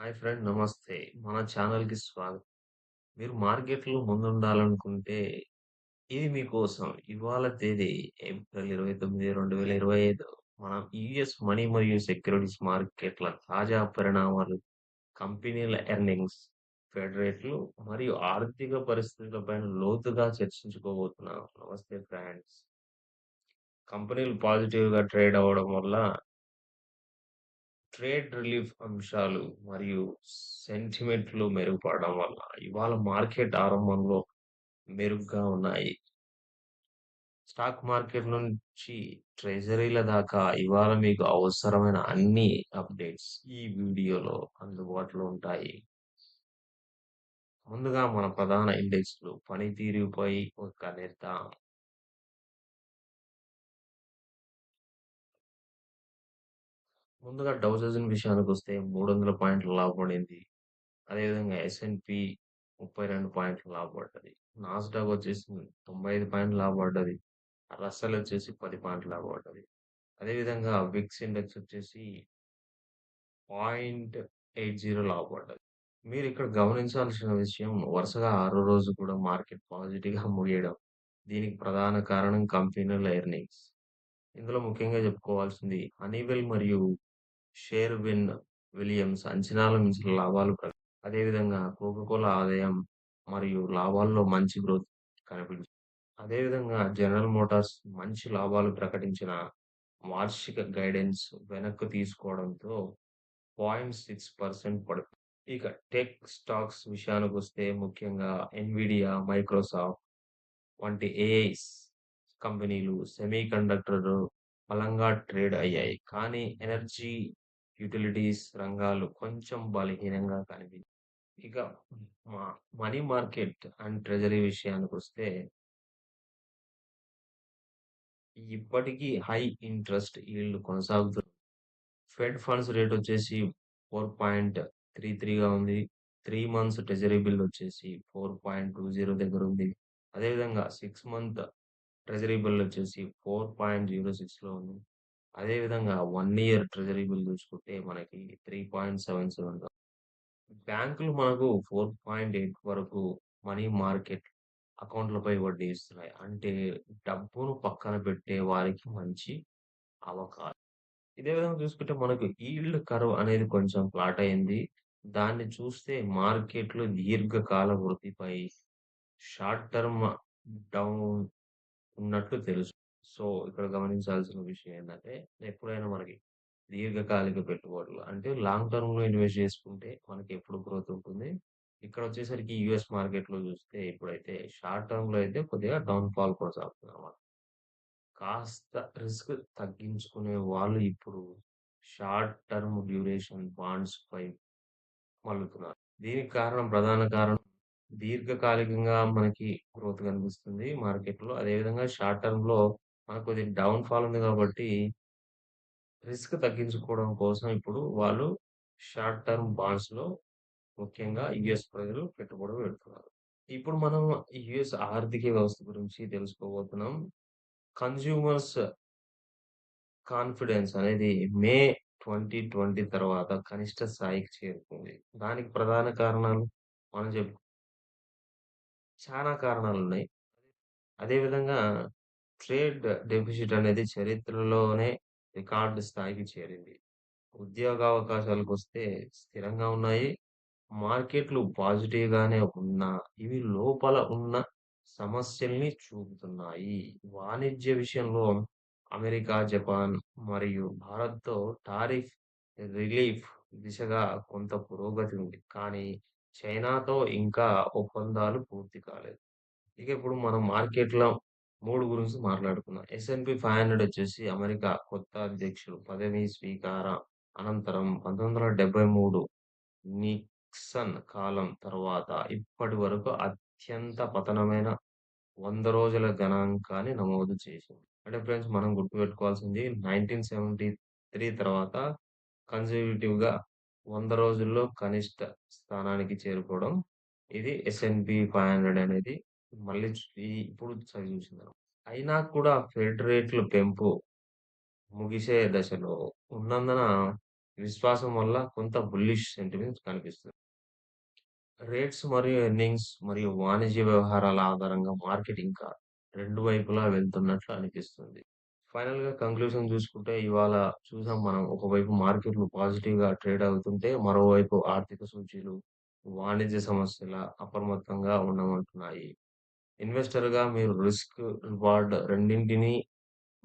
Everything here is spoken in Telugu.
హాయ్ ఫ్రెండ్ నమస్తే. మన ఛానల్‌కి స్వాగతం. మీరు మార్కెట్‌లో ముందుండాలనుకుంటే ఇది మీకోసం. ఇవాళ తేదీ ఏప్రిల్ 29, 2025 మనం యూఎస్ మనీ మరియు సెక్యూరిటీస్ మార్కెట్‌ల తాజా పరిణామాలు, కంపెనీల ఎర్నింగ్స్, ఫెడ్ రేట్లు మరియు ఆర్థిక పరిస్థితులపైన లోతుగా చర్చించుకోబోతున్నాం. నమస్తే ఫ్రెండ్స్. కంపెనీలు పాజిటివ్‌గా ట్రేడ్ అవ్వడం వల్ల ట్రేడ్ రిలీఫ్ అంశాలు మరియు సెంటిమెంట్లు మెరుగుపడడం వల్ల ఇవాళ మార్కెట్ ఆరంభంలో మెరుగ్గా ఉన్నాయి. స్టాక్ మార్కెట్ నుంచి ట్రెజరీల దాకా ఇవాళ మీకు అవసరమైన అన్ని అప్డేట్స్ ఈ వీడియోలో అందుబాటులో ఉంటాయి. ముందుగా మన ప్రధాన ఇండెక్స్‌లు పనితీరుపై ఒక నిర్ధారణ. ముందుగా డౌ జోన్స్ విషయానికొస్తే 300 పాయింట్ల లాభపడింది. అదేవిధంగా ఎస్&పి 32 పాయింట్లు లాభపడ్డది. నాస్డాక్ వచ్చేసి 95 పాయింట్లు లాభపడ్డది. రస్సెల్ వచ్చేసి 10 పాయింట్లు లాభపడ్డది. అదేవిధంగా విక్స్ ఇండెక్స్ వచ్చేసి 0.80 లాభపడ్డది. మీరిక్కడ గమనించాల్సిన విషయం వరుసగా ఆరో రోజు కూడా మార్కెట్ పాజిటివ్‌గా ముగియడం. దీనికి ప్రధాన కారణం కంపెనీల ఎర్నింగ్స్. ఇందులో ముఖ్యంగా చెప్పుకోవాల్సింది హనీవెల్ మరియు షేర్విన్ విలియమ్స్ అంచనాల మించిన లాభాలు అదేవిధంగా కోకా-కోలా ఆదాయం మరియు లాభాల్లో మంచి గ్రోత్ కనిపించింది. అదేవిధంగా జనరల్ మోటార్స్ మంచి లాభాలు ప్రకటించిన వార్షిక గైడెన్స్ వెనక్కు తీసుకోవడంతో 0.6% పడిపోయింది. ఇక టెక్ స్టాక్స్ విషయానికొస్తే ముఖ్యంగా ఎన్విడియా, మైక్రోసాఫ్ట్ వంటి ఏఐస్ కంపెనీలు సెమీకండక్టర్ బలంగా ట్రేడ్ అయ్యాయి. కానీ ఎనర్జీ, యుటిలిటీస్ రంగాలు కొంచెం బలహీనంగా కనిపించాయి. ఇక మ మనీ మార్కెట్ అండ్ ట్రెజరీ విషయానికొస్తే ఇప్పటికీ హై ఇంట్రెస్ట్ ఈల్డ్ కొనసాగుతుంది. ఫెడ్ ఫండ్స్ రేట్ వచ్చేసి 4.33గా ఉంది. 3 మంత్స్ ట్రెజరీ బిల్ వచ్చేసి 4.20 దగ్గరుంది. అదేవిధంగా 6 మంత్ ట్రెజరీ బిల్ వచ్చేసి 4.06లో ఉంది. అదేవిధంగా 1 ఇయర్ ట్రెజరీ బిల్ చూసుకుంటే మనకి 3.77గా బ్యాంకులు మనకు 4.8 వరకు మనీ మార్కెట్ అకౌంట్‌లపై వడ్డీ ఇస్తున్నాయి. అంటే డబ్బును పక్కన పెట్టే వారికి మంచి అవకాశం. ఇదే విధంగా చూసుకుంటే మనకు ఈల్డ్ కర్వ్ అనేది కొంచెం ఫ్లాట్ అయింది. దాన్ని చూస్తే మార్కెట్‌లో దీర్ఘకాల వృద్ధిపై షార్ట్ టర్మ్ డౌన్ ఉన్నట్లు తెలుసు. సో, ఇక్కడ గమనించాల్సిన విషయం ఏందంటే, ఎప్పుడైనా మనకి దీర్ఘకాలిక పెట్టుబడులు అంటే లాంగ్ టర్మ్‌లో ఇన్వెస్ట్ చేసుకుంటే మనకెప్పుడు గ్రోత్ ఉంటుంది. ఇక్కడొచ్చేసరికి యూఎస్ మార్కెట్‌లో చూస్తే ఇప్పుడైతే షార్ట్ టర్మ్‌లో అయితే కొద్దిగా డౌన్ ఫాల్ కొనసాగుతుందన్నమాట. కాస్త రిస్క్ తగ్గించుకునే వాళ్ళు ఇప్పుడు షార్ట్ టర్మ్ డ్యూరేషన్ బాండ్స్‌పై మళ్లుతున్నారు. దీనికి ప్రధాన కారణం దీర్ఘకాలికంగా మనకి గ్రోత్ కనిపిస్తుంది మార్కెట్‌లో. అదేవిధంగా షార్ట్ టర్మ్‌లో మనకు కొద్దిగా డౌన్ ఫాల్ ఉంది కాబట్టి రిస్క్ తగ్గించుకోవడం కోసం ఇప్పుడు వాళ్ళు షార్ట్ టర్మ్ బాండ్స్‌లో ముఖ్యంగా యూఎస్ ప్రజలు పెట్టుబడులు పెడుతున్నారు. ఇప్పుడు మనం యూఎస్ ఆర్థిక వ్యవస్థ గురించి తెలుసుకోబోతున్నాం. కన్స్యూమర్స్ కాన్ఫిడెన్స్ అనేది మే 2020 తర్వాత కనిష్ట స్థాయికి చేరుకుంది. దానికి ప్రధాన కారణాలు మనం చానా కారణాలున్నాయి. అదే విధంగా ట్రేడ్ డెఫిసిట్ అనేది చరిత్రలోనే రికార్డ్ స్థాయికి చేరింది. ఉద్యోగావకాశాలకొస్తే స్థిరంగా ఉన్నాయి. మార్కెట్‌లు పాజిటివ్‌గానే ఉన్నా, ఇవి లోపల ఉన్న సమస్యల్ని చూపుతున్నాయి. వాణిజ్య విషయంలో అమెరికా, జపాన్ మరియు భారత్‌తో టారిఫ్ రిలీఫ్ దిశగా కొంత పురోగతి ఉంది. కానీ చైనాతో ఇంకా ఒప్పందాలు పూర్తి కాలేదు. ఇక ఇప్పుడు మనం మార్కెట్‌లో 3 గురించి మాట్లాడుకుందాం. ఎస్&పి 500 వచ్చేసి అమెరికా కొత్త అధ్యక్షుడు పదవీ స్వీకారం అనంతరం 1973 నిక్సన్ కాలం తర్వాత ఇప్పటి వరకు అత్యంత పతనమైన 100 రోజుల గణాంకాన్ని నమోదు చేసింది. అంటే ఫ్రెండ్స్ మనం గుర్తుపెట్టుకోవాల్సింది 1973 తర్వాత కన్జర్వేటివ్‌గా 100 రోజుల్లో కనిష్ట స్థానానికి చేరుకోవడం. ఇది ఎస్&పి 500 అనేది మళ్ళీ ఇప్పుడు చవిచూసిందనమాట. అయినా కూడా ఫెడ్ రేట్ల పెంపు ముగిసే దశలో ఉన్నందున విశ్వాసం వల్ల కొంత బుల్లిష్ సెంటిమెంట్ కనిపిస్తుంది. రేట్స్ మరియు ఎర్నింగ్స్ మరియు వాణిజ్య వ్యవహారాల ఆధారంగా మార్కెట్ ఇంకా 2 వైపులా వెళ్తున్నట్లు అనిపిస్తుంది. ఫైనల్‌గా కంక్లూజన్ చూసుకుంటే ఇవాళ చూసాం మనం ఒకవైపు మార్కెట్‌లు పాజిటివ్‌గా ట్రేడ్ అవుతుంటే, మరోవైపు ఆర్థిక సూచీలు వాణిజ్య సమస్యల అప్రమత్తంగా ఉండమంటున్నాయి. ఇన్వెస్టర్‌గా మీరు రిస్క్, రివార్డ్ రెండింటిని